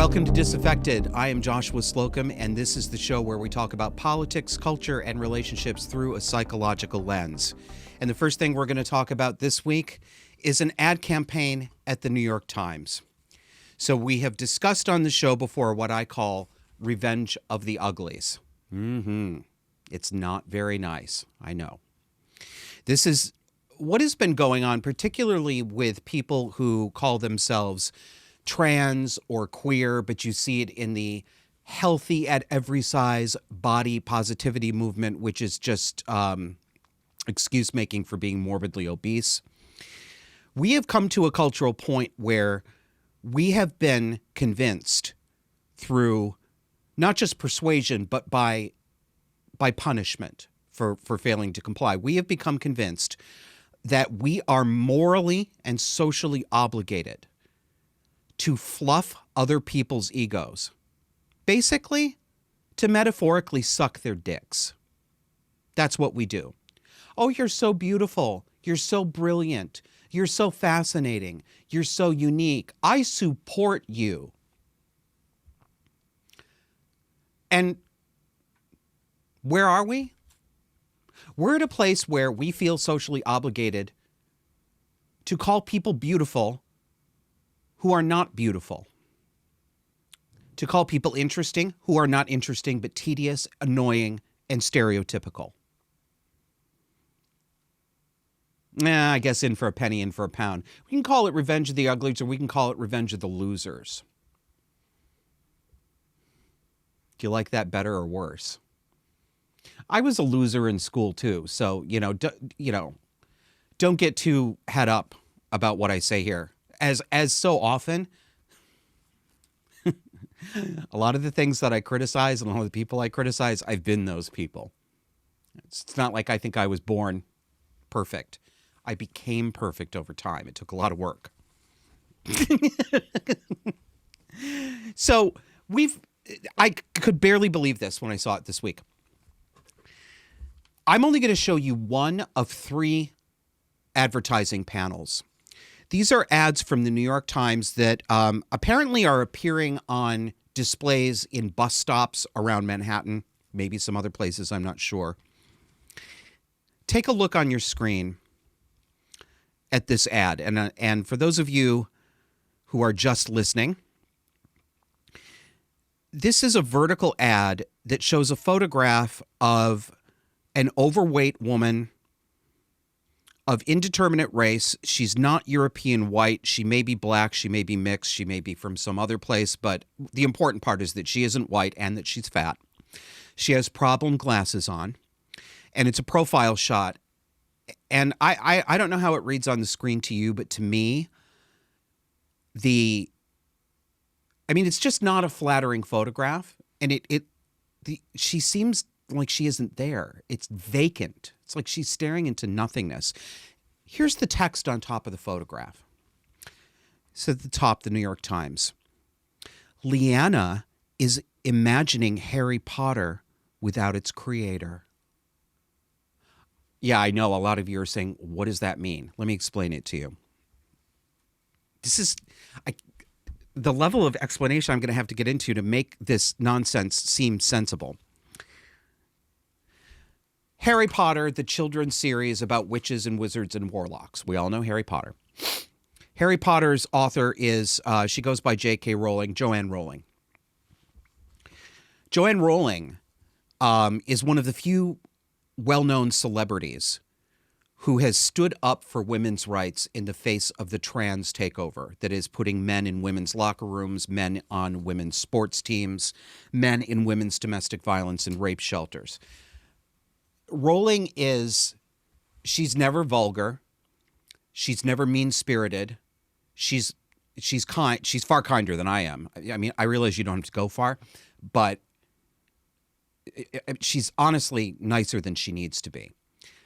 Welcome to Disaffected. I am Joshua Slocum, and this is the show where we talk about politics, culture, and relationships through a psychological lens. And the first thing we're going to talk about this week is an ad campaign at the New York Times. So we have discussed on the show before what I call revenge of the uglies. It's not very nice, I know. This is what has been going on, particularly with people who call themselves trans or queer, but you see it in the healthy at every size body positivity movement, which is just excuse making for being morbidly obese. We have come to a cultural point where we have been convinced through not just persuasion, but by punishment for failing to comply. We have become convinced that we are morally and socially obligated to fluff other people's egos. Basically, to metaphorically suck their dicks. That's what we do. Oh, you're so beautiful. You're so brilliant. You're so fascinating. You're so unique. I support you. And where are we? We're at a place where we feel socially obligated to call people beautiful who are not beautiful. To call people interesting who are not interesting, but tedious, annoying, and stereotypical. I guess in for a penny, in for a pound. We can call it Revenge of the Uglies, or we can call it Revenge of the Losers. Do you like that better or worse? I was a loser in school too, so don't get too head up about what I say here. As so often, a lot of the things that I criticize and a lot of the people I criticize, I've been those people. It's not like I think I was born perfect. I became perfect over time. It took a lot of work. So I could barely believe this when I saw it this week. I'm only going to show you one of 3 advertising panels. These are ads from the New York Times that apparently are appearing on displays in bus stops around Manhattan, maybe some other places, I'm not sure. Take a look on your screen at this ad. And for those of you who are just listening, this is a vertical ad that shows a photograph of an overweight woman of indeterminate race. She's not European white. She may be black. She may be mixed. She may be from some other place. But the important part is that she isn't white and that she's fat. She has problem glasses on. And it's a profile shot. And I don't know how it reads on the screen to you, but to me, it's just not a flattering photograph. And she seems like she isn't there. It's vacant. It's like she's staring into nothingness. Here's the text on top of the photograph. It's at the top, the New York Times. Leanna is imagining Harry Potter without its creator. Yeah, I know a lot of you are saying, what does that mean? Let me explain it to you. The level of explanation I'm going to have to get into to make this nonsense seem sensible. Harry Potter, the children's series about witches and wizards and warlocks. We all know Harry Potter. Harry Potter's author is, she goes by J.K. Rowling, Joanne Rowling. Joanne Rowling is one of the few well-known celebrities who has stood up for women's rights in the face of the trans takeover that is putting men in women's locker rooms, men on women's sports teams, men in women's domestic violence and rape shelters. Rowling she's never vulgar. She's never mean-spirited. She's kind. She's far kinder than I am. I mean, I realize you don't have to go far, but she's honestly nicer than she needs to be.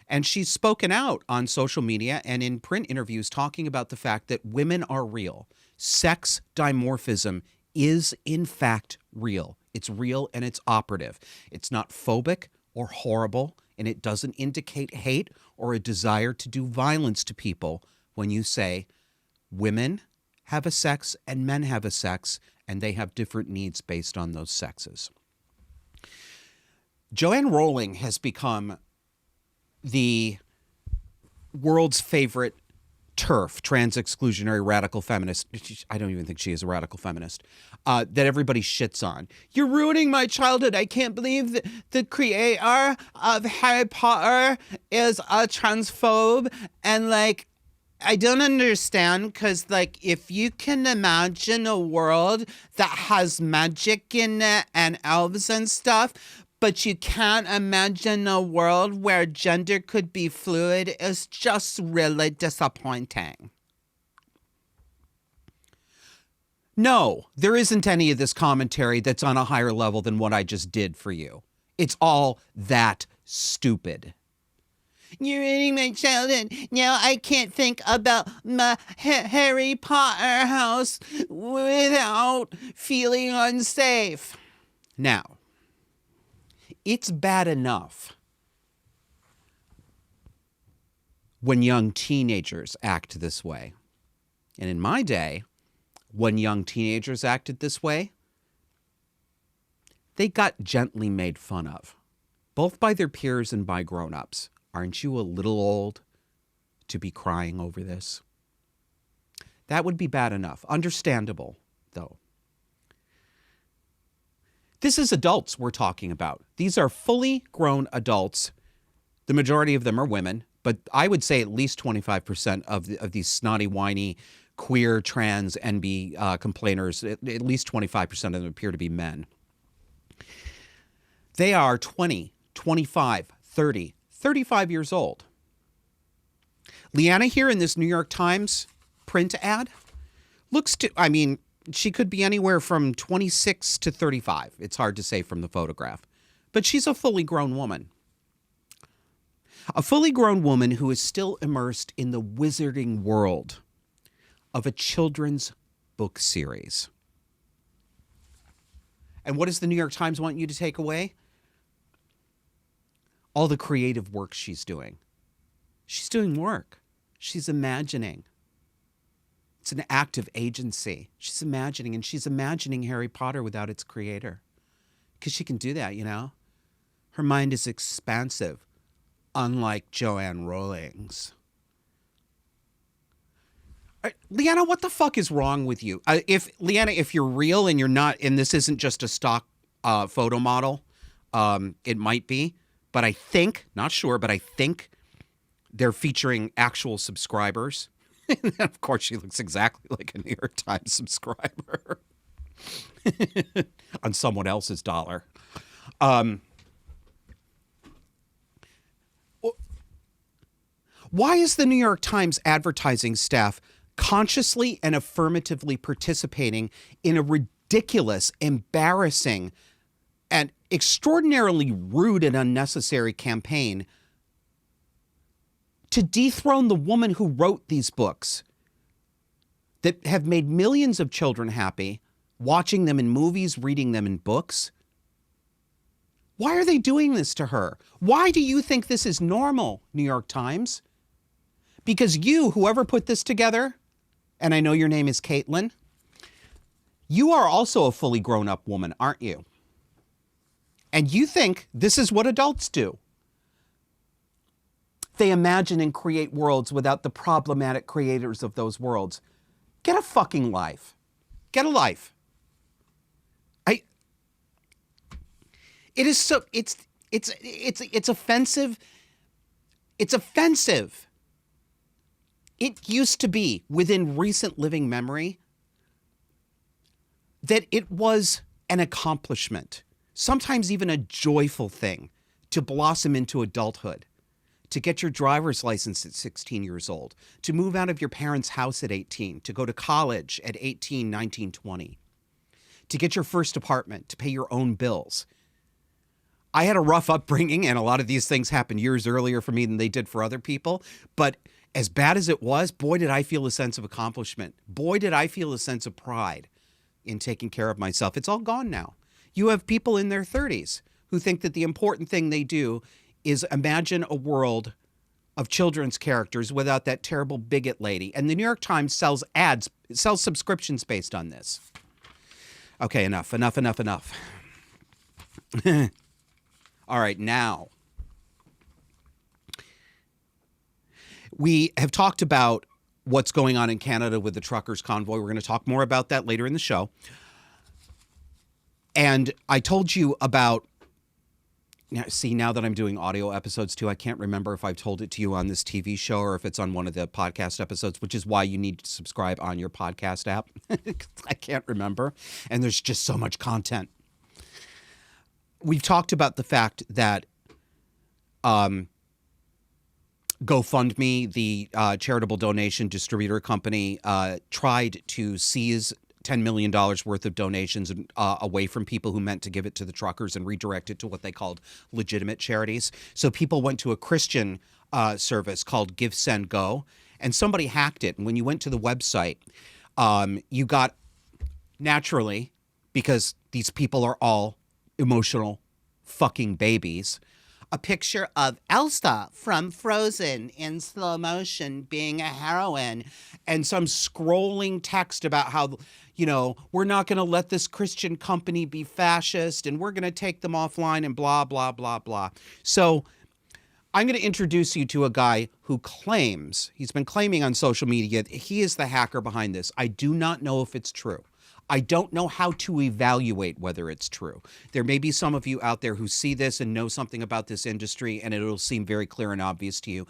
And she's spoken out on social media and in print interviews talking about the fact that women are real. Sex dimorphism is, in fact, real. It's real and it's operative. It's not phobic or horrible, and it doesn't indicate hate or a desire to do violence to people when you say women have a sex and men have a sex, and they have different needs based on those sexes. Joanne Rowling has become the world's favorite TERF, trans-exclusionary radical feminist. I don't even think she is a radical feminist, that everybody shits on. You're ruining my childhood. I can't believe that the creator of Harry Potter is a transphobe. And, like, I don't understand, because, like, if you can imagine a world that has magic in it and elves and stuff, but you can't imagine a world where gender could be fluid, is just really disappointing. No, there isn't any of this commentary that's on a higher level than what I just did for you. It's all that stupid. You're ruining my childhood. Now I can't think about my Harry Potter house without feeling unsafe. Now, it's bad enough when young teenagers act this way. And in my day, when young teenagers acted this way, they got gently made fun of, both by their peers and by grown-ups. Aren't you a little old to be crying over this? That would be bad enough. Understandable, though. This is adults we're talking about. These are fully grown adults. The majority of them are women, but I would say at least 25% of these snotty, whiny, queer, trans, NB complainers, at least 25% of them appear to be men. They are 20, 25, 30, 35 years old. Leanna here in this New York Times print ad looks to, I mean, she could be anywhere from 26 to 35. It's hard to say from the photograph. But she's a fully grown woman. A fully grown woman who is still immersed in the wizarding world of a children's book series. And what does the New York Times want you to take away? All the creative work she's doing. She's doing work. She's imagining. It's an act of agency. She's imagining, and she's imagining Harry Potter without its creator. Because she can do that, you know? Her mind is expansive, unlike Joanne Rowling's. Leanna, what the fuck is wrong with you? Leanna, if you're real and you're not, and this isn't just a stock photo model, it might be, but I think, not sure, but I think they're featuring actual subscribers. And of course, she looks exactly like a New York Times subscriber on someone else's dollar. Why is the New York Times advertising staff consciously and affirmatively participating in a ridiculous, embarrassing, and extraordinarily rude and unnecessary campaign to dethrone the woman who wrote these books that have made millions of children happy, watching them in movies, reading them in books? Why are they doing this to her? Why do you think this is normal, New York Times? Because you, whoever put this together, and I know your name is Caitlin, you are also a fully grown-up woman, aren't you? And you think this is what adults do. They imagine and create worlds without the problematic creators of those worlds. Get a fucking life. Get a life. It is so, it's offensive. It's offensive. It used to be, within recent living memory, that it was an accomplishment, sometimes even a joyful thing, to blossom into adulthood, to get your driver's license at 16 years old, to move out of your parents' house at 18, to go to college at 18, 19, 20, to get your first apartment, to pay your own bills. I had a rough upbringing, and a lot of these things happened years earlier for me than they did for other people. But as bad as it was, boy, did I feel a sense of accomplishment. Boy, did I feel a sense of pride in taking care of myself. It's all gone now. You have people in their 30s who think that the important thing they do is imagine a world of children's characters without that terrible bigot lady. And the New York Times sells ads, sells subscriptions based on this. Okay, enough. All right, now. We have talked about what's going on in Canada with the truckers' convoy. We're going to talk more about that later in the show. And I told you about, now that I'm doing audio episodes too, I can't remember if I've told it to you on this TV show or if it's on one of the podcast episodes, which is why you need to subscribe on your podcast app. I can't remember. And there's just so much content. We've talked about the fact that GoFundMe, the charitable donation distributor company, tried to seize $10 million worth of donations away from people who meant to give it to the truckers and redirect it to what they called legitimate charities. So people went to a Christian service called Give, Send, Go, and somebody hacked it. And when you went to the website, you got, naturally, because these people are all emotional fucking babies, a picture of Elsa from Frozen in slow motion being a heroine and some scrolling text about how, we're not going to let this Christian company be fascist and we're going to take them offline and blah, blah, blah, blah. So I'm going to introduce you to a guy who he's been claiming on social media that he is the hacker behind this. I do not know if it's true. I don't know how to evaluate whether it's true. There may be some of you out there who see this and know something about this industry, and it'll seem very clear and obvious to you.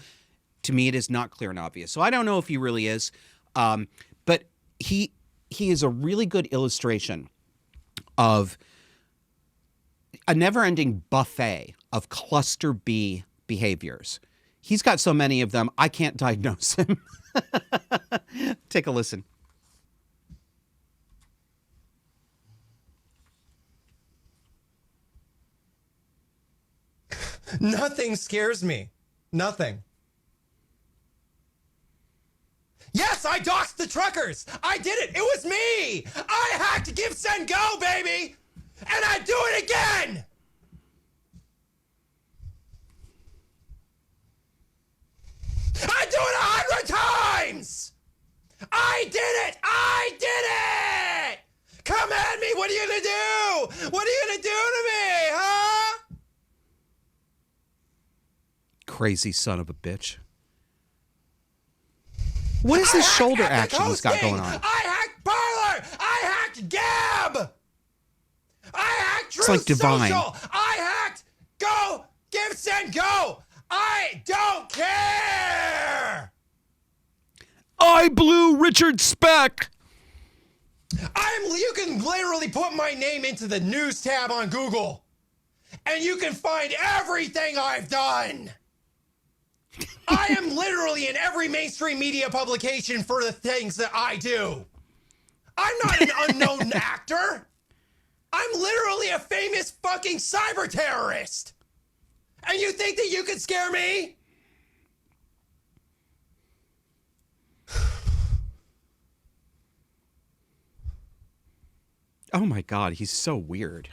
To me, it is not clear and obvious. So I don't know if he really is, but he is a really good illustration of a never-ending buffet of cluster B behaviors. He's got so many of them, I can't diagnose him. Take a listen. Nothing scares me. Nothing. Yes, I doxed the truckers. I did it. It was me. I hacked Give, Send, Go, baby. And I do it again. I do it 100 times. I did it. I did it. Come at me. What are you going to do? What are you going to do to me, huh? Crazy son of a bitch. What is this shoulder action he's got going on? I hacked Parler! I hacked Gab! I hacked Truth It's like divine. Social! I hacked Go! Give, Send, Go! I don't care! I blew Richard Speck! You can literally put my name into the news tab on Google, and you can find everything I've done. I am literally in every mainstream media publication for the things that I do. I'm not an unknown actor. I'm literally a famous fucking cyber terrorist. And you think that you could scare me? Oh my God, he's so weird.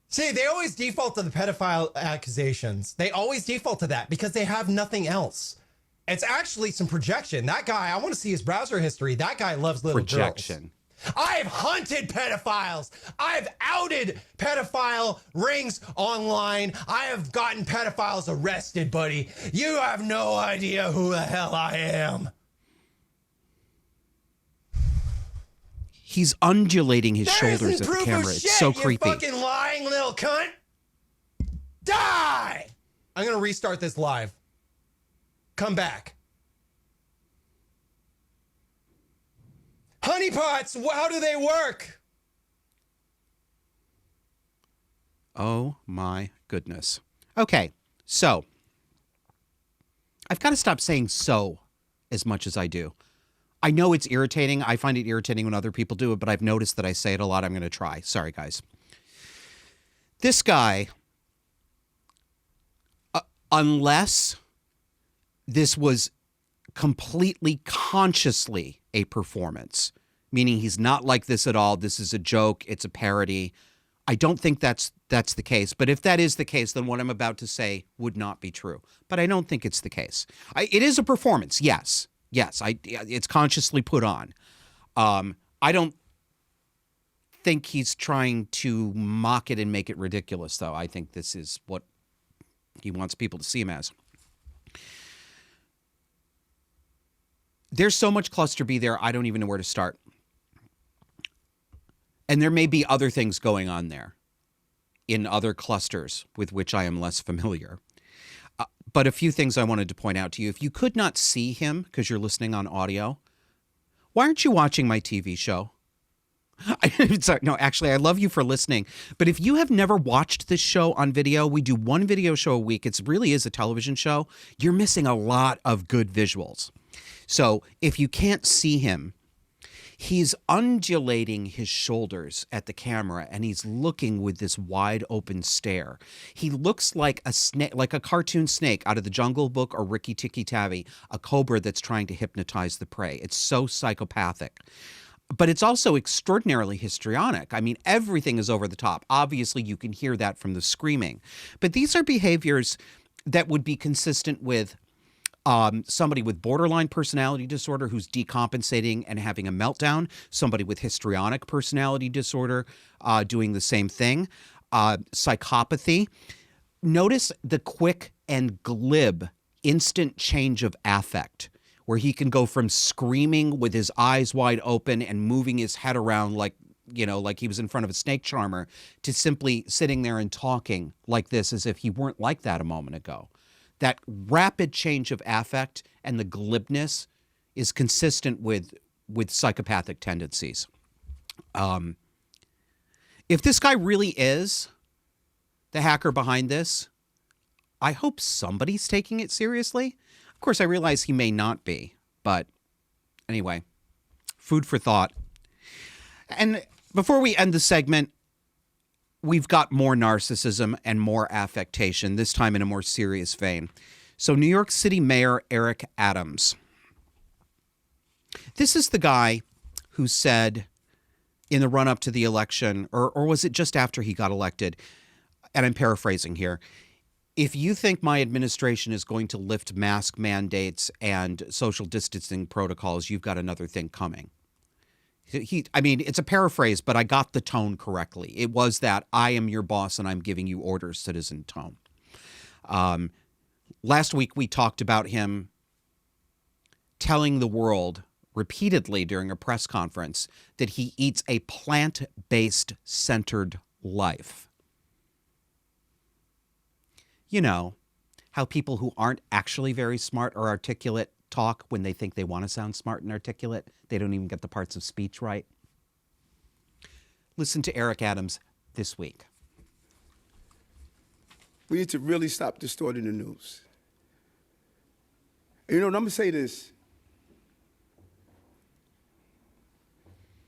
See, they always default to the pedophile accusations. They always default to that because they have nothing else. It's actually some projection. That guy, I want to see his browser history. That guy loves little Projection. girls. I've hunted pedophiles. I've outed pedophile rings online. I have gotten pedophiles arrested, buddy. You have no idea who the hell I am. He's undulating his shoulders at the camera. It's so creepy. You fucking lying little cunt. Die! I'm going to restart this live. Come back. Honeypots, how do they work? Oh my goodness. Okay, so I've got to stop saying so as much as I do. I know it's irritating. I find it irritating when other people do it, but I've noticed that I say it a lot. I'm going to try. Sorry, guys. This guy, unless this was completely consciously a performance, meaning he's not like this at all, this is a joke, it's a parody, I don't think that's the case. But if that is the case, then what I'm about to say would not be true. But I don't think it's the case. It is a performance, yes. Yes, it's consciously put on. I don't think he's trying to mock it and make it ridiculous, though. I think this is what he wants people to see him as. There's so much cluster B there, I don't even know where to start. And there may be other things going on there in other clusters with which I am less familiar. But a few things I wanted to point out to you. If you could not see him because you're listening on audio, why aren't you watching my TV show? Sorry, no, actually, I love you for listening. But if you have never watched this show on video, we do one video show a week. It really is a television show. You're missing a lot of good visuals. So if you can't see him, he's undulating his shoulders at the camera and he's looking with this wide open stare. He looks like a snake, like a cartoon snake out of the Jungle Book or Rikki Tikki Tavi, a cobra that's trying to hypnotize the prey. It's so psychopathic. But it's also extraordinarily histrionic. I mean, everything is over the top. Obviously, you can hear that from the screaming. But these are behaviors that would be consistent with somebody with borderline personality disorder who's decompensating and having a meltdown, somebody with histrionic personality disorder doing the same thing, psychopathy. Notice the quick and glib instant change of affect, where he can go from screaming with his eyes wide open and moving his head around like he was in front of a snake charmer to simply sitting there and talking like this as if he weren't like that a moment ago. That rapid change of affect and the glibness is consistent with psychopathic tendencies. If this guy really is the hacker behind this, I hope somebody's taking it seriously. Of course, I realize he may not be, but anyway, food for thought. And before we end the segment, we've got more narcissism and more affectation, this time in a more serious vein. So New York City Mayor Eric Adams. This is the guy who said in the run-up to the election, or was it just after he got elected, and I'm paraphrasing here, if you think my administration is going to lift mask mandates and social distancing protocols, you've got another thing coming. I mean, it's a paraphrase, but I got the tone correctly. It was that I am your boss and I'm giving you orders, citizen tone. Last week, we talked about him telling the world repeatedly during a press conference that he eats a plant-based centered life. You know, how people who aren't actually very smart or articulate talk when they think they want to sound smart and articulate. They don't even get the parts of speech right. Listen to Eric Adams this week. We need to really stop distorting the news. And, I'm going to say this.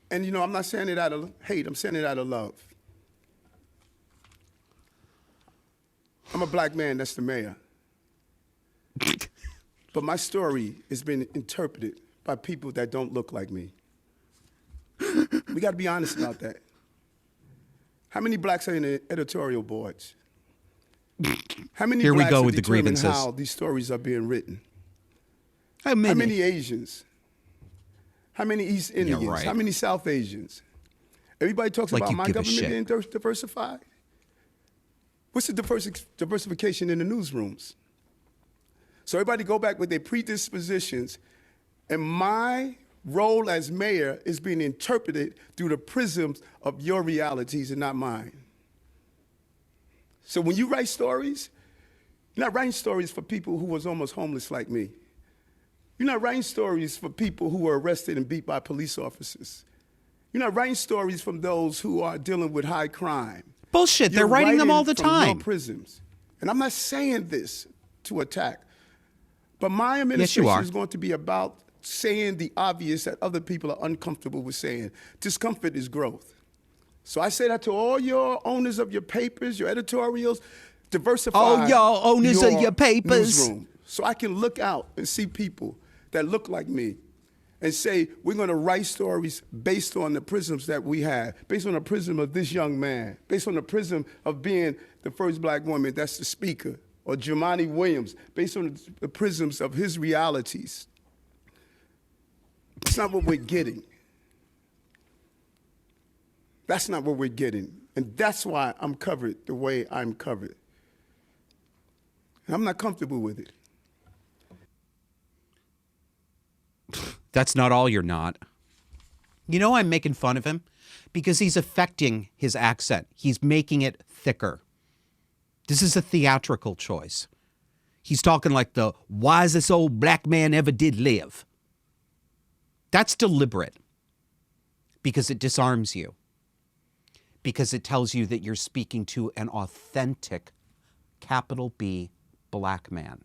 And, I'm not saying it out of hate. I'm saying it out of love. I'm a black man that's the mayor. But my story has been interpreted by people that don't look like me. We got to be honest about that. How many blacks are in the editorial boards? How many Here we blacks go are with the determining grievances. how these stories are being written? How many? How many Asians? How many East Indians? Yeah, right. How many South Asians? Everybody talks Like about you my give a government shit. being diversified. What's the diversification in the newsrooms? So everybody go back with their predispositions, and my role as mayor is being interpreted through the prisms of your realities and not mine. So when you write stories, you're not writing stories for people who was almost homeless like me. You're not writing stories for people who were arrested and beat by police officers. You're not writing stories from those who are dealing with high crime. Bullshit. They're You're writing them all the from your time. prisms. And I'm not saying this to attack, but my Yes, administration you are. is going to be about saying the obvious that other people are uncomfortable with saying. Discomfort is growth. So I say that to all your owners of your papers, your editorials, diversify Oh, y'all owners of your papers. newsroom. So I can look out and see people that look like me and say we're going to write stories based on the prisms that we have, based on the prism of this young man, based on the prism of being the first black woman that's the speaker, or Jumaane Williams, based on the prisms of his realities. It's not what we're getting. That's not what we're getting. And that's why I'm covered the way I'm covered. And I'm not comfortable with it. That's not all you're not. You know I'm making fun of him? Because he's affecting his accent. He's making it thicker. This is a theatrical choice. He's talking like the wisest old black man ever did live. That's deliberate. Because it disarms you. Because it tells you that you're speaking to an authentic, capital B, black man.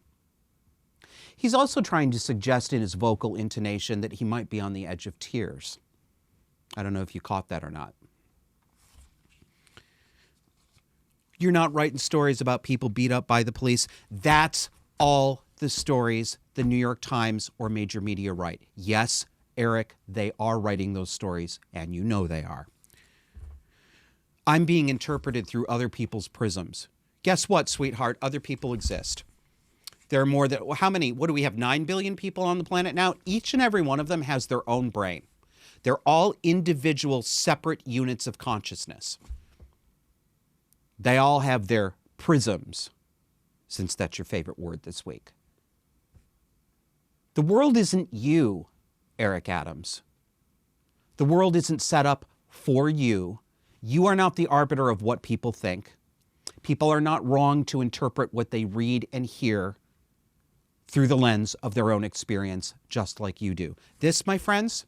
He's also trying to suggest in his vocal intonation that he might be on the edge of tears. I don't know if you caught that or not. You're not writing stories about people beat up by the police. That's all the stories the New York Times or major media write. Yes, Eric, they are writing those stories, and you know they are. I'm being interpreted through other people's prisms. Guess what, sweetheart? Other people exist. There are more than, how many? What do we have, 9 billion people on the planet now? Each and every one of them has their own brain. They're all individual, separate units of consciousness. They all have their prisms, since that's your favorite word this week. The world isn't you, Eric Adams. The world isn't set up for you. You are not the arbiter of what people think. People are not wrong to interpret what they read and hear through the lens of their own experience, just like you do. This, my friends,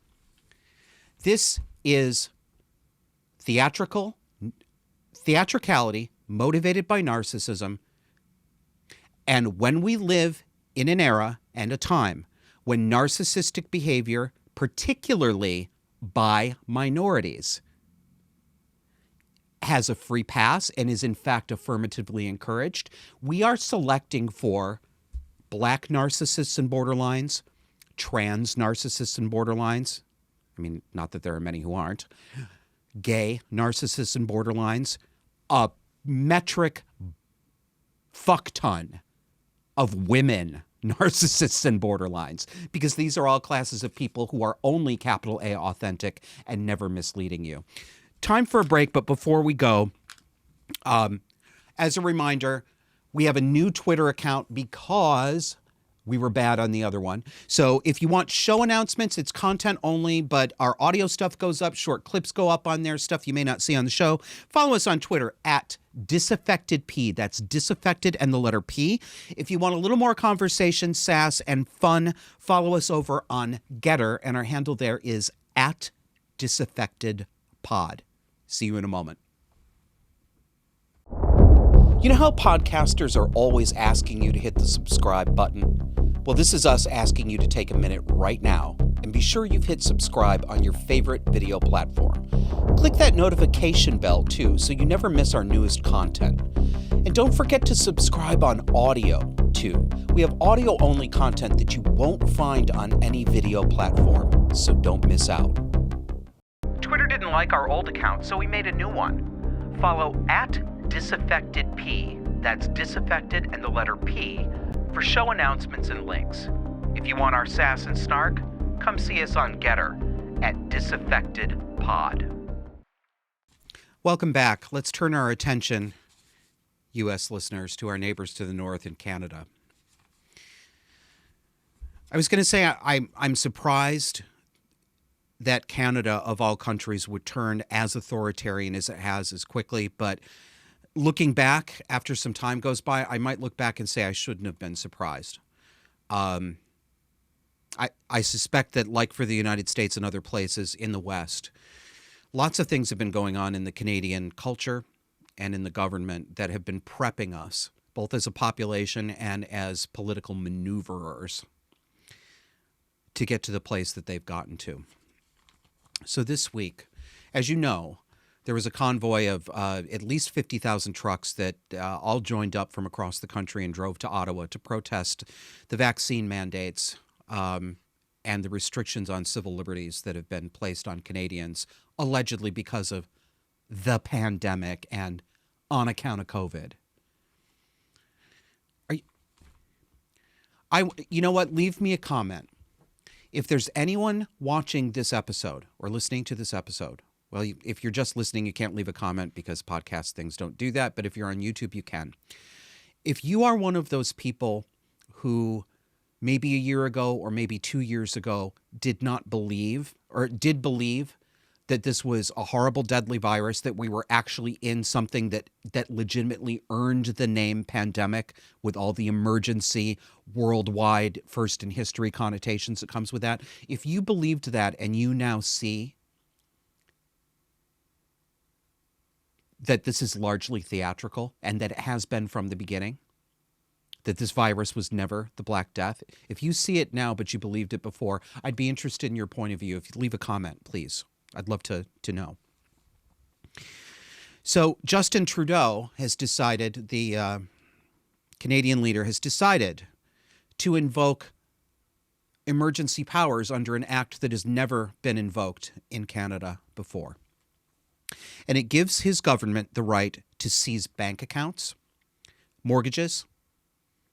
this is theatricality motivated by narcissism. And when we live in an era and a time when narcissistic behavior, particularly by minorities, has a free pass and is in fact affirmatively encouraged, we are selecting for black narcissists and borderlines, trans narcissists and borderlines. I mean, not that there are many who aren't. Gay narcissists and borderlines. A metric fuck ton of women narcissists and borderlines, because these are all classes of people who are only capital A authentic and never misleading you. Time for a break, but before we go, as a reminder, we have a new Twitter account because we were bad on the other one. So if you want show announcements, it's content only, but our audio stuff goes up, short clips go up on there, stuff you may not see on the show. Follow us on Twitter at disaffectedp. That's disaffected and the letter P. If you want a little more conversation, sass, and fun, follow us over on Getter, and our handle there is at disaffectedpod. See you in a moment. You know how podcasters are always asking you to hit the subscribe button? Well, this is us asking you to take a minute right now and be sure you've hit subscribe on your favorite video platform. Click that notification bell too so you never miss our newest content. And don't forget to subscribe on audio too. We have audio only content that you won't find on any video platform, so don't miss out. Twitter didn't like our old account, so we made a new one. Follow at disaffectedp, that's disaffected and the letter P, for show announcements and links. If you want our sass and snark, come see us on Getter at disaffectedpod. Welcome back. Let's turn our attention, U.S. listeners, to our neighbors to the north in Canada. I was going to say I'm surprised that Canada, of all countries, would turn as authoritarian as it has as quickly, but looking back, after some time goes by, I might look back and say I shouldn't have been surprised. I suspect that, like for the United States and other places in the West, lots of things have been going on in the Canadian culture and in the government that have been prepping us, both as a population and as political maneuverers, to get to the place that they've gotten to. So this week, as you know, there was a convoy of at least 50,000 trucks that all joined up from across the country and drove to Ottawa to protest the vaccine mandates and the restrictions on civil liberties that have been placed on Canadians, allegedly because of the pandemic and on account of COVID. You know what? Leave me a comment. If there's anyone watching this episode or listening to this episode, well, if you're just listening, you can't leave a comment because podcast things don't do that. But if you're on YouTube, you can. If you are one of those people who maybe a year ago or maybe 2 years ago did not believe or did believe that this was a horrible, deadly virus, that we were actually in something that legitimately earned the name pandemic with all the emergency, worldwide, first in history connotations that comes with that. If you believed that and you now see that this is largely theatrical and that it has been from the beginning, that this virus was never the Black Death, if you see it now but you believed it before, I'd be interested in your point of view. If you leave a comment, please. I'd love to know. So Justin Trudeau has decided, the Canadian leader has decided to invoke emergency powers under an act that has never been invoked in Canada before. And it gives his government the right to seize bank accounts, mortgages,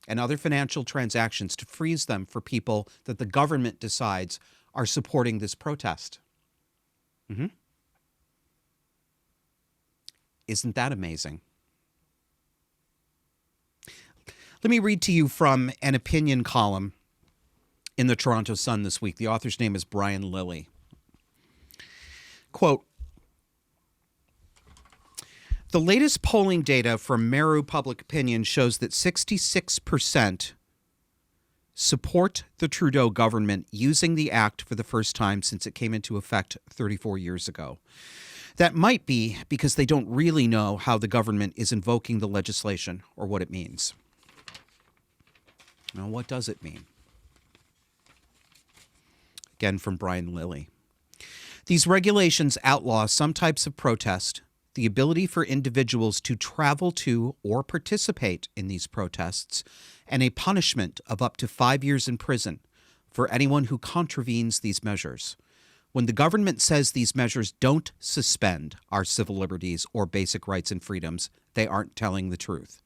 and other financial transactions, to freeze them for people that the government decides are supporting this protest. Mm-hmm. Isn't that amazing? Let me read to you from an opinion column in the Toronto Sun this week. The author's name is Brian Lilly. Quote, "The latest polling data from Meru Public Opinion shows that 66% support the Trudeau government using the act for the first time since it came into effect 34 years ago. That might be because they don't really know how the government is invoking the legislation or what it means." Now, what does it mean? Again, from Brian Lilly. "These regulations outlaw some types of protest, the ability for individuals to travel to or participate in these protests, and a punishment of up to 5 years in prison for anyone who contravenes these measures. When the government says these measures don't suspend our civil liberties or basic rights and freedoms, they aren't telling the truth."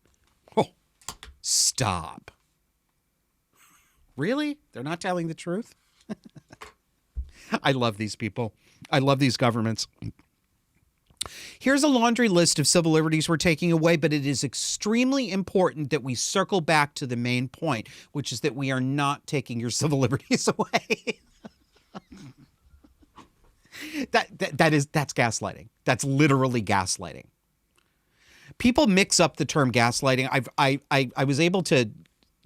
Oh, stop. Really? They're not telling the truth? I love these people. I love these governments. Here's a laundry list of civil liberties we're taking away, but it is extremely important that we circle back to the main point, which is that we are not taking your civil liberties away. That's gaslighting. That's literally gaslighting. People mix up the term gaslighting. I was able to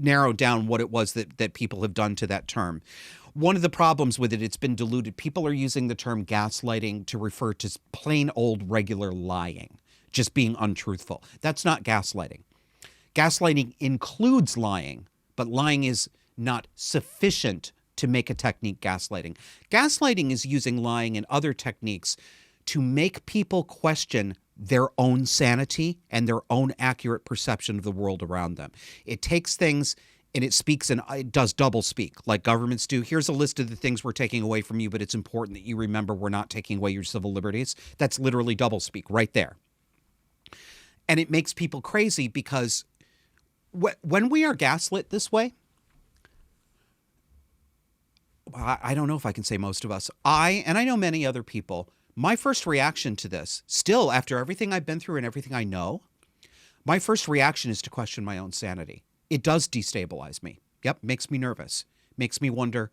narrow down what it was that people have done to that term. One of the problems with it, it's been diluted. People are using the term gaslighting to refer to plain old regular lying, just being untruthful. That's not gaslighting. Gaslighting includes lying, but lying is not sufficient to make a technique gaslighting. Gaslighting is using lying and other techniques to make people question their own sanity and their own accurate perception of the world around them. It takes things and it speaks and it does double speak like governments do. Here's a list of the things we're taking away from you, but it's important that you remember we're not taking away your civil liberties. That's literally double speak right there. And it makes people crazy because when we are gaslit this way, I don't know if I can say most of us, and I know many other people, my first reaction to this, still after everything I've been through and everything I know, my first reaction is to question my own sanity. It does destabilize me. Yep, makes me nervous. Makes me wonder,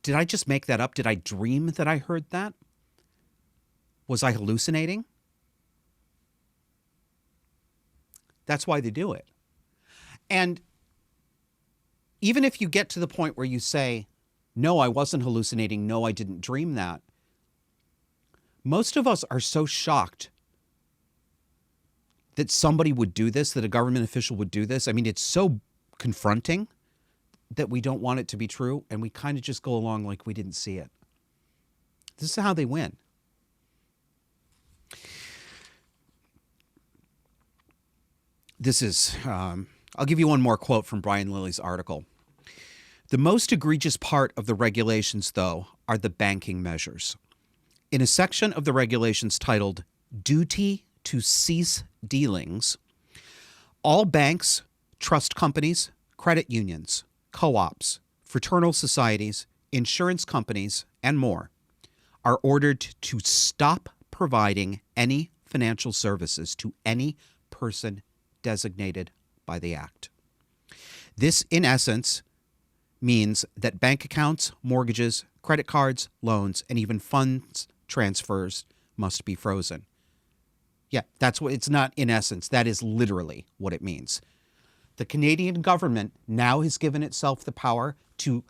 did I just make that up? Did I dream that I heard that? Was I hallucinating? That's why they do it. And even if you get to the point where you say, no, I wasn't hallucinating, no, I didn't dream that, most of us are so shocked that somebody would do this, that a government official would do this. I mean, it's so confronting that we don't want it to be true, and we kind of just go along like we didn't see it. This is how they win. This is, I'll give you one more quote from Brian Lilly's article. The most egregious part of the regulations, though, are the banking measures. In a section of the regulations titled Duty to Cease Dealings, all banks, trust companies, credit unions, co-ops, fraternal societies, insurance companies, and more are ordered to stop providing any financial services to any person designated by the Act. This, in essence, means that bank accounts, mortgages, credit cards, loans, and even funds transfers must be frozen. Yeah, that's what it's not in essence. That is literally what it means. The Canadian government now has given itself the power to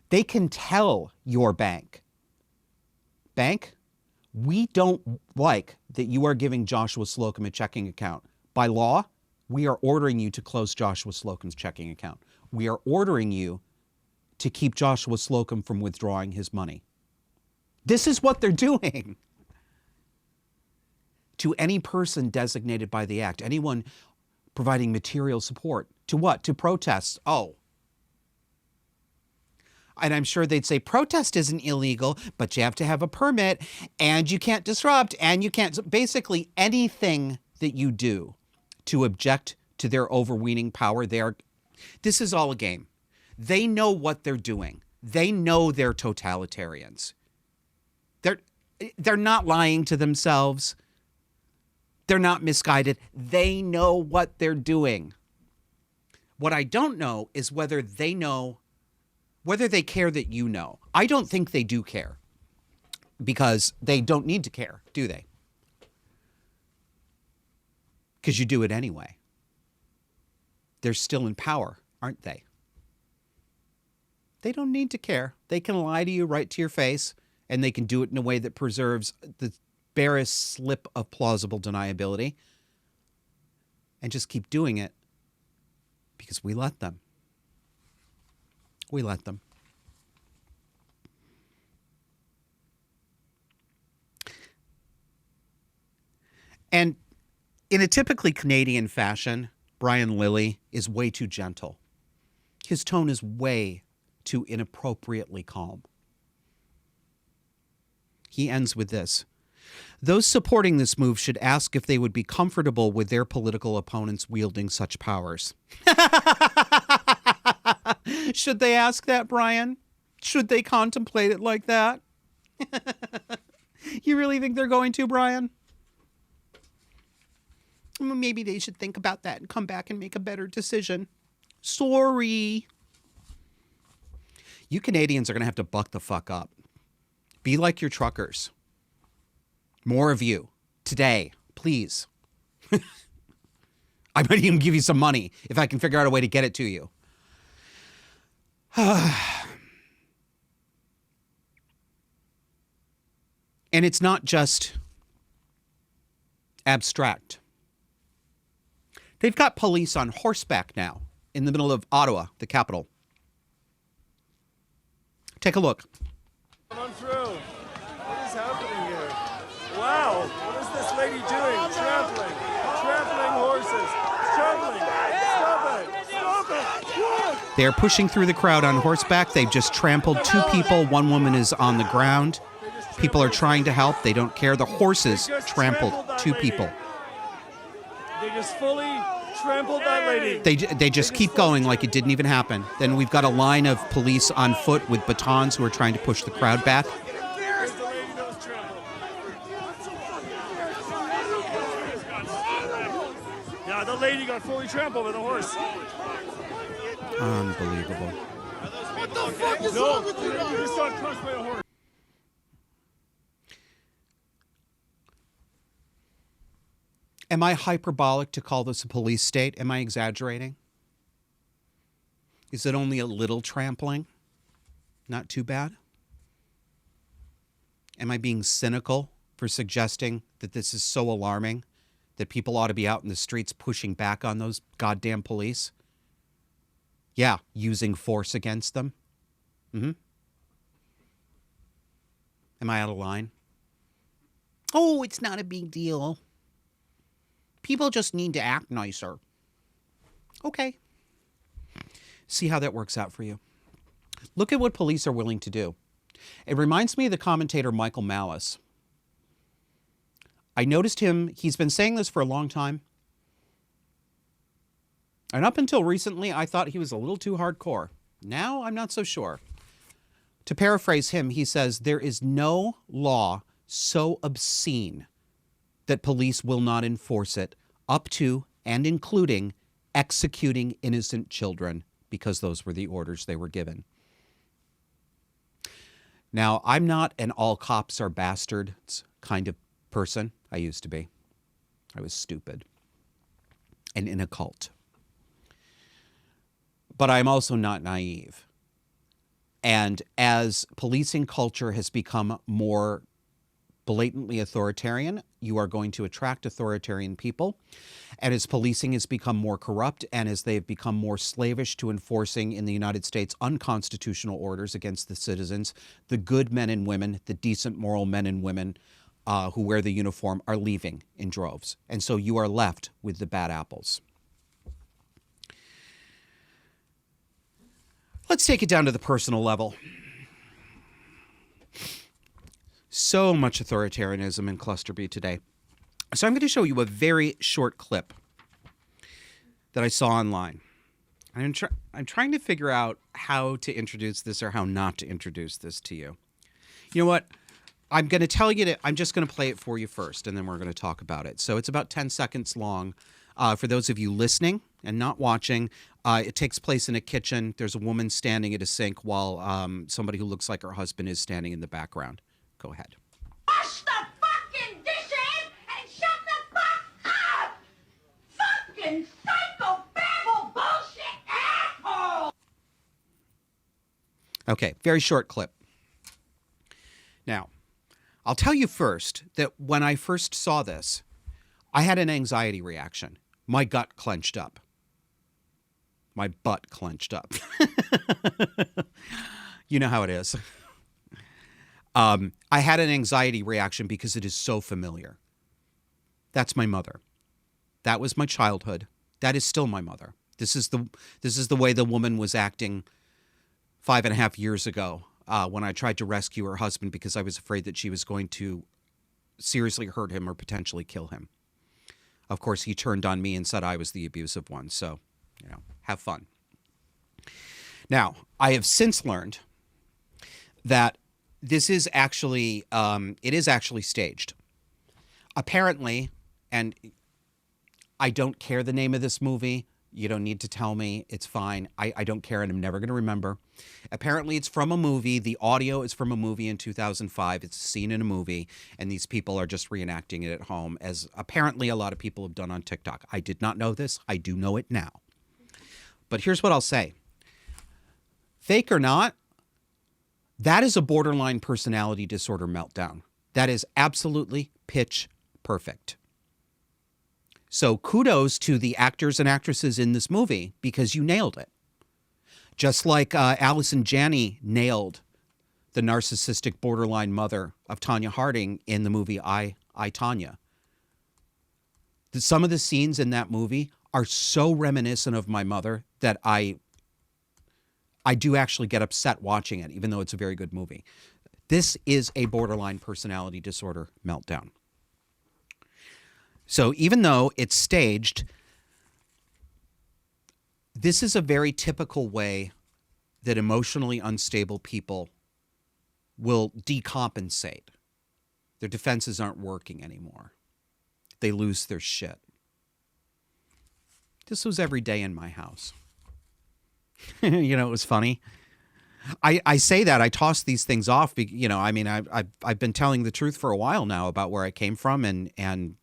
they can tell your bank, we don't like that you are giving Joshua Slocum a checking account. By law, we are ordering you to close Joshua Slocum's checking account. We are ordering you to keep Joshua Slocum from withdrawing his money. This is what they're doing to any person designated by the Act, anyone providing material support. To what? To protests. Oh. And I'm sure they'd say protest isn't illegal, but you have to have a permit, and you can't disrupt, and you can't. Basically, anything that you do to object to their overweening power, this is all a game. They know what they're doing. They know they're totalitarians. They're not lying to themselves. They're not misguided. They know what they're doing. What I don't know is whether they care that you know. I don't think they do care, because they don't need to care, do they? Because you do it anyway. They're still in power, aren't they? They don't need to care. They can lie to you right to your face, and they can do it in a way that preserves the barest slip of plausible deniability, and just keep doing it because we let them. We let them. And in a typically Canadian fashion, Brian Lilly is way too gentle. His tone is way too inappropriately calm. He ends with this: those supporting this move should ask if they would be comfortable with their political opponents wielding such powers. Should they ask that, Brian? Should they contemplate it like that? You really think they're going to, Brian? Maybe they should think about that and come back and make a better decision. Sorry. You Canadians are going to have to buck the fuck up. Be like your truckers. More of you. Today, please. I might even give you some money if I can figure out a way to get it to you. And it's not just abstract. They've got police on horseback now in the middle of Ottawa, the capital. Take a look. Come on through. What is happening here? Wow, what is this lady doing? Trampling horses. Trampling. Stop it. Stop it. Look. They're pushing through the crowd on horseback. They've just trampled two people. One woman is on the ground. People are trying to help. They don't care. The horses trampled two people. They just fully trampled that lady. They just keep going like it didn't even happen. Then we've got a line of police on foot with batons who are trying to push the crowd back. Here's the lady that was trampled. Yeah, the lady got fully trampled with a horse. Unbelievable. What the fuck is wrong with you? You just got crushed by a horse. Am I hyperbolic to call this a police state? Am I exaggerating? Is it only a little trampling? Not too bad? Am I being cynical for suggesting that this is so alarming that people ought to be out in the streets pushing back on those goddamn police? Yeah, using force against them. Am I out of line? Oh, it's not a big deal. People just need to act nicer. Okay. See how that works out for you. Look at what police are willing to do. It reminds me of the commentator Michael Malice. I noticed him, he's been saying this for a long time. And up until recently, I thought he was a little too hardcore. Now, I'm not so sure. To paraphrase him, he says, there is no law so obscene that police will not enforce it, up to and including executing innocent children, because those were the orders they were given. Now, I'm not an all cops are bastards kind of person. I used to be. I was stupid and in a cult. But I'm also not naive. And as policing culture has become more blatantly authoritarian, you are going to attract authoritarian people. And as policing has become more corrupt and as they have become more slavish to enforcing in the United States unconstitutional orders against the citizens, the good men and women, the decent moral men and women who wear the uniform are leaving in droves. And so you are left with the bad apples. Let's take it down to the personal level. So much authoritarianism in Cluster B today. So I'm going to show you a very short clip that I saw online. I'm trying to figure out how to introduce this or how not to introduce this to you. You know what? I'm going to tell you that I'm just going to play it for you first, and then we're going to talk about it. So it's about 10 seconds long. For those of you listening and not watching, it takes place in a kitchen. There's a woman standing at a sink while somebody who looks like her husband is standing in the background. Go ahead. Wash the fucking dishes and shut the fuck up! Fucking psychobabble bullshit asshole! Okay, very short clip. Now, I'll tell you first that when I first saw this, I had an anxiety reaction. My gut clenched up. My butt clenched up. You know how it is. I had an anxiety reaction because it is so familiar. That's my mother. That was my childhood. That is still my mother. This is the way the woman was acting 5.5 years ago when I tried to rescue her husband because I was afraid that she was going to seriously hurt him or potentially kill him. Of course, he turned on me and said I was the abusive one. So, have fun. Now, I have since learned that this is actually, it is actually staged. Apparently, and I don't care the name of this movie. You don't need to tell me. It's fine. I don't care, and I'm never going to remember. Apparently, it's from a movie. The audio is from a movie in 2005. It's a scene in a movie, and these people are just reenacting it at home, as apparently a lot of people have done on TikTok. I did not know this. I do know it now. But here's what I'll say. Fake or not, that is a borderline personality disorder meltdown. That is absolutely pitch perfect. So kudos to the actors and actresses in this movie because you nailed it. Just like Allison Janney nailed the narcissistic borderline mother of Tanya Harding in the movie I, Tanya. Some of the scenes in that movie are so reminiscent of my mother that I do actually get upset watching it, even though it's a very good movie. This is a borderline personality disorder meltdown. So even though it's staged, this is a very typical way that emotionally unstable people will decompensate. Their defenses aren't working anymore. They lose their shit. This was every day in my house. It was funny. I say that, I toss these things off. I've been telling the truth for a while now about where I came from, and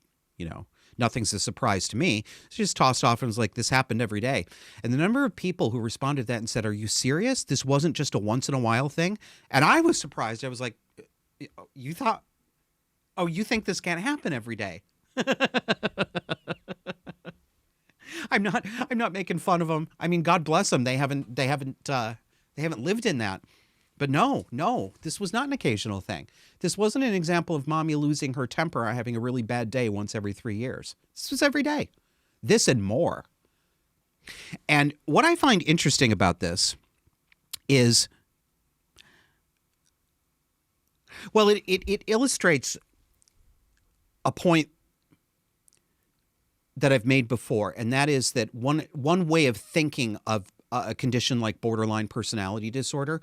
nothing's a surprise to me. It's just tossed off and was like, this happened every day. And the number of people who responded to that and said, are you serious? This wasn't just a once in a while thing? And I was surprised. I was like, you think this can't happen every day? I'm not making fun of them. I mean, God bless them. They haven't lived in that. But no, this was not an occasional thing. This wasn't an example of mommy losing her temper or having a really bad day once every 3 years. This was every day. This and more. And what I find interesting about this is, well, it illustrates a point that I've made before, and that is that one way of thinking of a condition like borderline personality disorder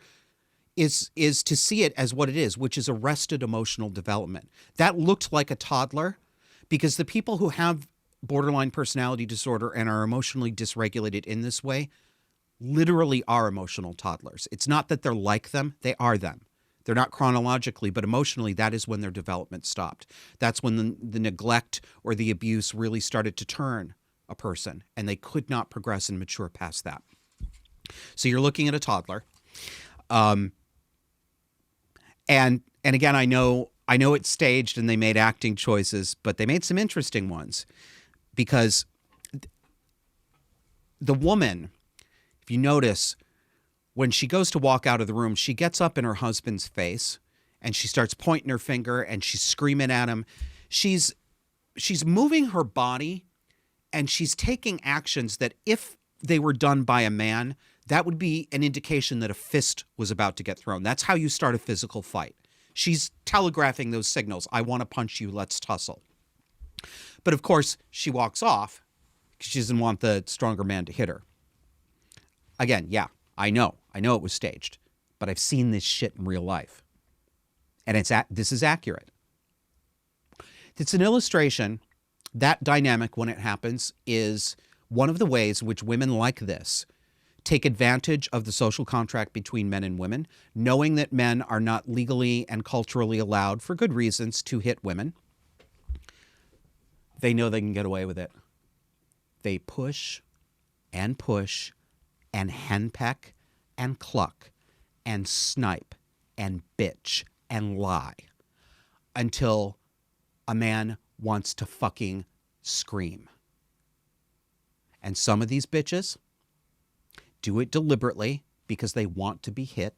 is to see it as what it is, which is arrested emotional development. That looked like a toddler, because the people who have borderline personality disorder and are emotionally dysregulated in this way literally are emotional toddlers. It's not that they're like them, they are them. They're not chronologically, but emotionally, that is when their development stopped. That's when the neglect or the abuse really started to turn a person, and they could not progress and mature past that. So you're looking at a toddler. And again, I know it's staged and they made acting choices, but they made some interesting ones, because the woman, if you notice, when she goes to walk out of the room, she gets up in her husband's face and she starts pointing her finger and she's screaming at him. She's moving her body and she's taking actions that if they were done by a man, that would be an indication that a fist was about to get thrown. That's how you start a physical fight. She's telegraphing those signals. I want to punch you. Let's tussle. But of course, she walks off because she doesn't want the stronger man to hit her. Again, yeah, I know it was staged, but I've seen this shit in real life. And this is accurate. It's an illustration. That dynamic, when it happens, is one of the ways in which women like this take advantage of the social contract between men and women, knowing that men are not legally and culturally allowed, for good reasons, to hit women. They know they can get away with it. They push and henpeck and cluck and snipe and bitch and lie until a man wants to fucking scream. And some of these bitches do it deliberately because they want to be hit,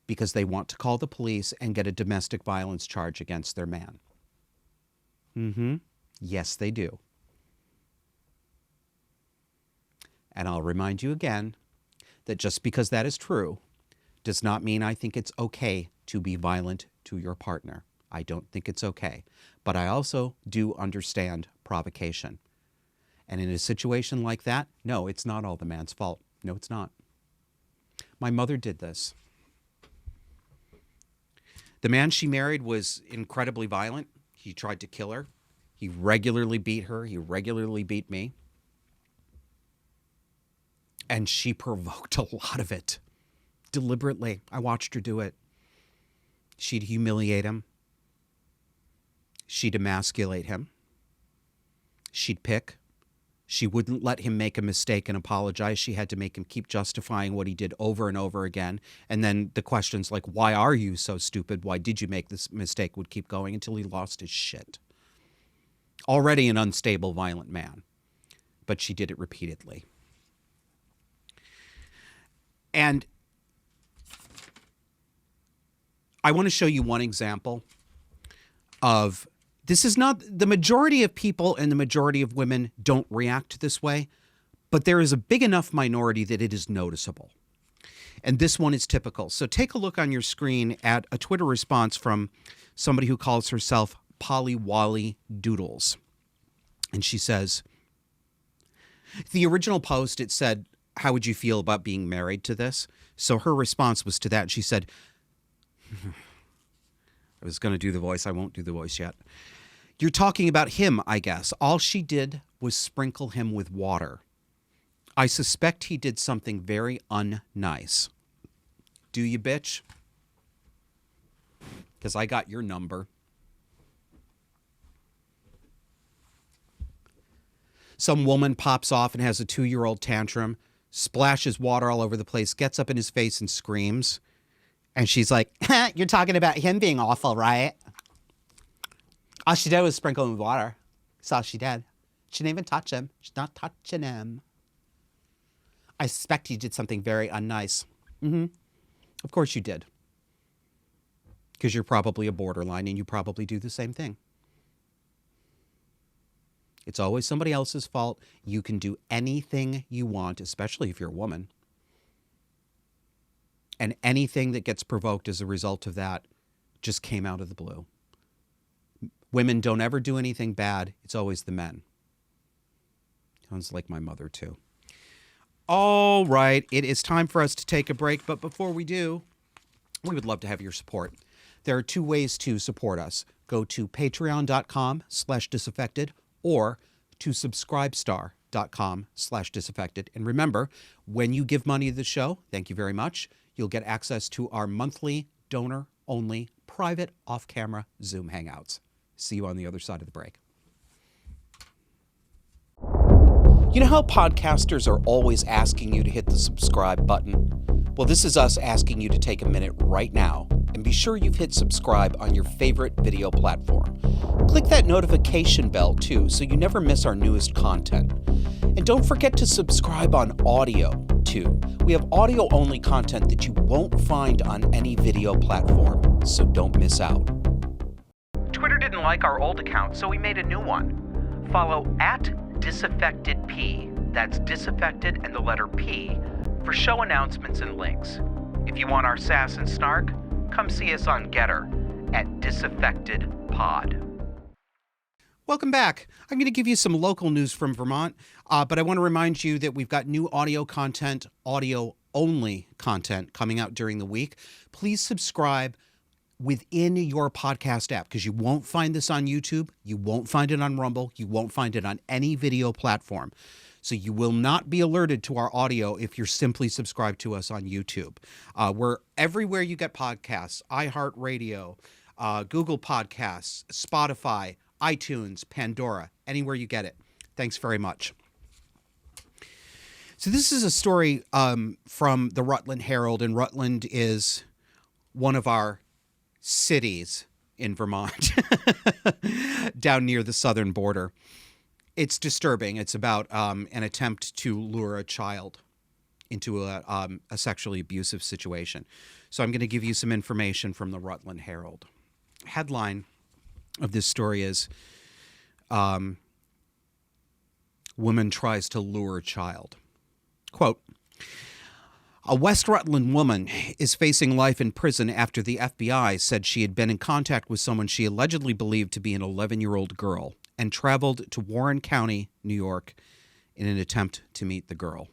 because they want to call the police and get a domestic violence charge against their man. Yes, they do. And I'll remind you again that just because that is true does not mean I think it's okay to be violent to your partner. I don't think it's okay. But I also do understand provocation. And in a situation like that, no, it's not all the man's fault. No, it's not. My mother did this. The man she married was incredibly violent. He tried to kill her. He regularly beat her. He regularly beat me. And she provoked a lot of it. Deliberately. I watched her do it. She'd humiliate him. She'd emasculate him. She'd pick. She wouldn't let him make a mistake and apologize. She had to make him keep justifying what he did over and over again. And then the questions like, why are you so stupid? Why did you make this mistake? Would keep going until he lost his shit. Already an unstable, violent man. But she did it repeatedly. And I want to show you one example of, this is not, the majority of people and the majority of women don't react this way, but there is a big enough minority that it is noticeable. And this one is typical. So take a look on your screen at a Twitter response from somebody who calls herself Polly Wally Doodles. And she says, the original post, it said, how would you feel about being married to this? So her response was to that. She said, I was going to do the voice. I won't do the voice yet. You're talking about him, I guess. All she did was sprinkle him with water. I suspect he did something very unnice. Do you, bitch? Because I got your number. Some woman pops off and has a 2-year-old tantrum, splashes water all over the place, gets up in his face and screams. And she's like, you're talking about him being awful, right? All she did was sprinkle him with water. That's all she did. She didn't even touch him. She's not touching him. I suspect he did something very unnice. Of course you did. Because you're probably a borderline and you probably do the same thing. It's always somebody else's fault. You can do anything you want, especially if you're a woman. And anything that gets provoked as a result of that just came out of the blue. Women don't ever do anything bad. It's always the men. Sounds like my mother, too. All right, it is time for us to take a break. But before we do, we would love to have your support. There are two ways to support us. Go to patreon.com/disaffected or to subscribestar.com/disaffected. And remember, when you give money to the show, thank you very much, you'll get access to our monthly donor-only private off-camera Zoom hangouts. See you on the other side of the break. You know how podcasters are always asking you to hit the subscribe button? Well, this is us asking you to take a minute right now and be sure you've hit subscribe on your favorite video platform. Click that notification bell too so you never miss our newest content. And don't forget to subscribe on audio too. We have audio-only content that you won't find on any video platform, so don't miss out. Twitter didn't like our old account, so we made a new one. Follow @disaffectedp, that's disaffected and the letter P, for show announcements and links. If you want our sass and snark, come see us on Getter @disaffectedpod. Welcome back. I'm going to give you some local news from Vermont, but I want to remind you that we've got new audio content, audio-only content coming out during the week. Please subscribe within your podcast app because you won't find this on YouTube. You won't find it on Rumble. You won't find it on any video platform. So you will not be alerted to our audio if you're simply subscribed to us on YouTube. We're everywhere you get podcasts, iHeartRadio, Google Podcasts, Spotify, iTunes, Pandora, anywhere you get it. Thanks very much. So this is a story from the Rutland Herald, and Rutland is one of our cities in Vermont, down near the southern border. It's disturbing. It's about an attempt to lure a child into a sexually abusive situation. So I'm going to give you some information from the Rutland Herald. Headline of this story is Woman Tries to Lure Child. Quote, a West Rutland woman is facing life in prison after the FBI said she had been in contact with someone she allegedly believed to be an 11-year-old girl and traveled to Warren County, New York, in an attempt to meet the girl.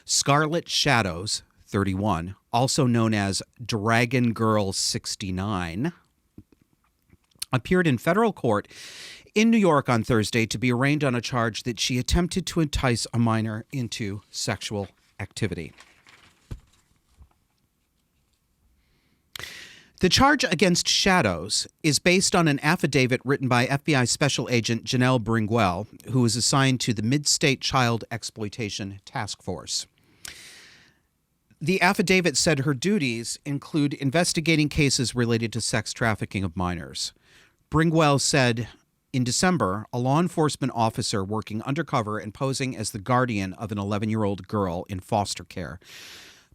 Scarlett Shadows, 31, also known as Dragon Girl 69, appeared in federal court in New York on Thursday to be arraigned on a charge that she attempted to entice a minor into sexual activity. The charge against Shadows is based on an affidavit written by FBI Special Agent Janelle Bringwell, who was assigned to the Mid-State Child Exploitation Task Force. The affidavit said her duties include investigating cases related to sex trafficking of minors. Bringwell said in December, a law enforcement officer working undercover and posing as the guardian of an 11-year-old girl in foster care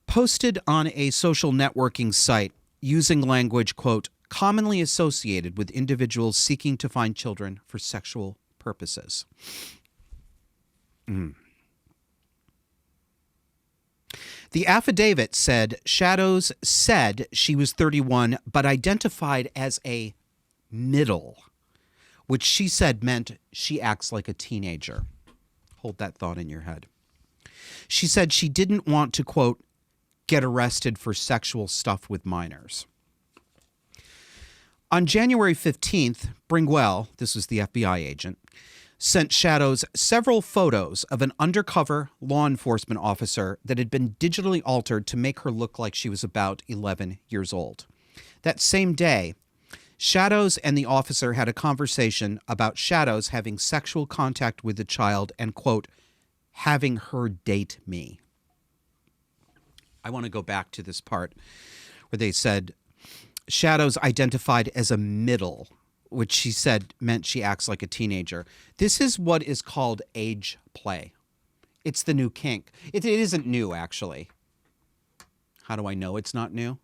posted on a social networking site using language, quote, commonly associated with individuals seeking to find children for sexual purposes. The affidavit said Shadows said she was 31, but identified as a middle, which she said meant she acts like a teenager. Hold that thought in your head. She said she didn't want to, quote, get arrested for sexual stuff with minors. On January 15th, Bringwell, this was the FBI agent, sent Shadows several photos of an undercover law enforcement officer that had been digitally altered to make her look like she was about 11 years old. That same day, Shadows and the officer had a conversation about Shadows having sexual contact with the child and, quote, having her date me. I want to go back to this part where they said Shadows identified as a middle, which she said meant she acts like a teenager. This is what is called age play. It's the new kink. It isn't new, actually. How do I know it's not new?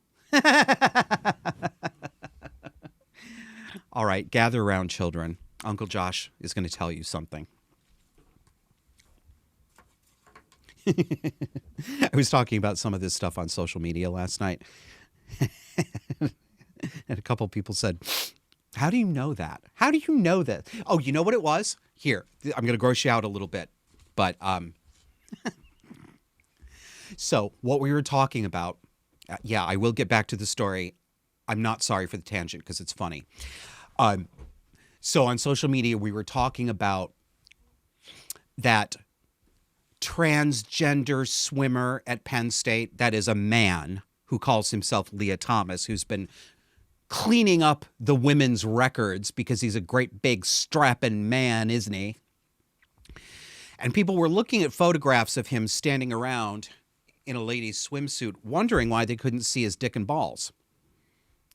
All right, gather around, children. Uncle Josh is going to tell you something. I was talking about some of this stuff on social media last night. And a couple people said, how do you know that? How do you know that? Oh, you know what it was? Here, I'm going to gross you out a little bit. But so what we were talking about, yeah, I will get back to the story. I'm not sorry for the tangent because it's funny. So on social media, we were talking about that transgender swimmer at Penn State that is a man who calls himself Leah Thomas, who's been cleaning up the women's records because he's a great big strapping man, isn't he? And people were looking at photographs of him standing around in a lady's swimsuit, wondering why they couldn't see his dick and balls.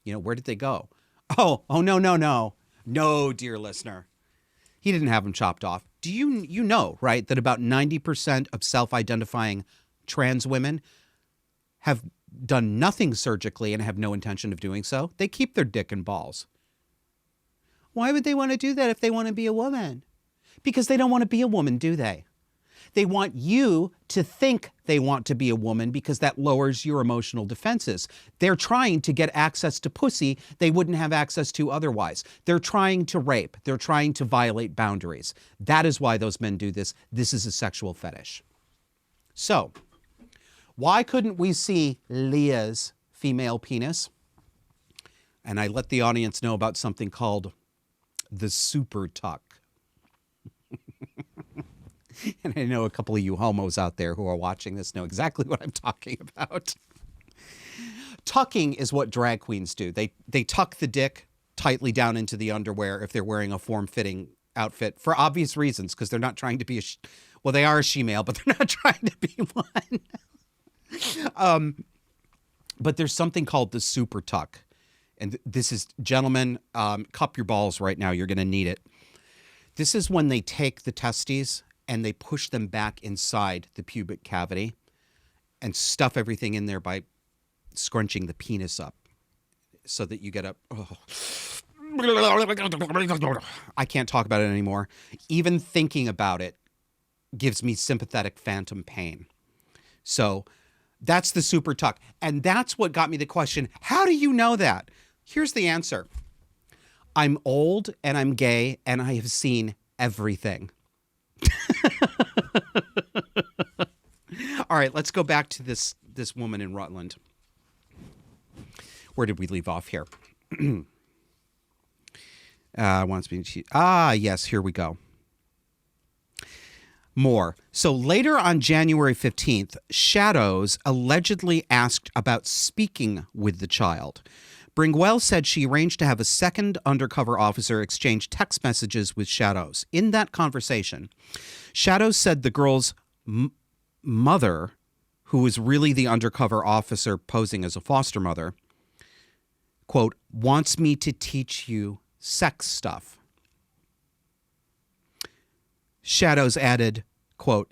You know, where did they go? Oh, no. No, dear listener. He didn't have them chopped off. Do you know, right, that about 90% of self-identifying trans women have done nothing surgically and have no intention of doing so? They keep their dick and balls. Why would they want to do that if they want to be a woman? Because they don't want to be a woman, do they? They want you to think they want to be a woman because that lowers your emotional defenses. They're trying to get access to pussy they wouldn't have access to otherwise. They're trying to rape. They're trying to violate boundaries. That is why those men do this. This is a sexual fetish. So, why couldn't we see Leah's female penis? And I let the audience know about something called the super tuck. And I know a couple of you homos out there who are watching this know exactly what I'm talking about. Tucking is what drag queens do. They tuck the dick tightly down into the underwear if they're wearing a form-fitting outfit for obvious reasons, because they're not trying to be well, they are a she-male, but they're not trying to be one. But there's something called the super tuck. And this is, gentlemen, cup your balls right now. You're going to need it. This is when they take the testes and they push them back inside the pubic cavity and stuff everything in there by scrunching the penis up so that you get a... Oh. I can't talk about it anymore. Even thinking about it gives me sympathetic phantom pain. So that's the super tuck. And that's what got me the question, how do you know that? Here's the answer. I'm old and I'm gay and I have seen everything. All right, let's go back to this woman in Rutland. Where did we leave off here? Yes, here we go. More. So later on January 15th, Shadows allegedly asked about speaking with the child. Bringwell said she arranged to have a second undercover officer exchange text messages with Shadows. In that conversation, Shadows said the girl's mother, who was really the undercover officer posing as a foster mother, quote, wants me to teach you sex stuff. Shadows added, quote,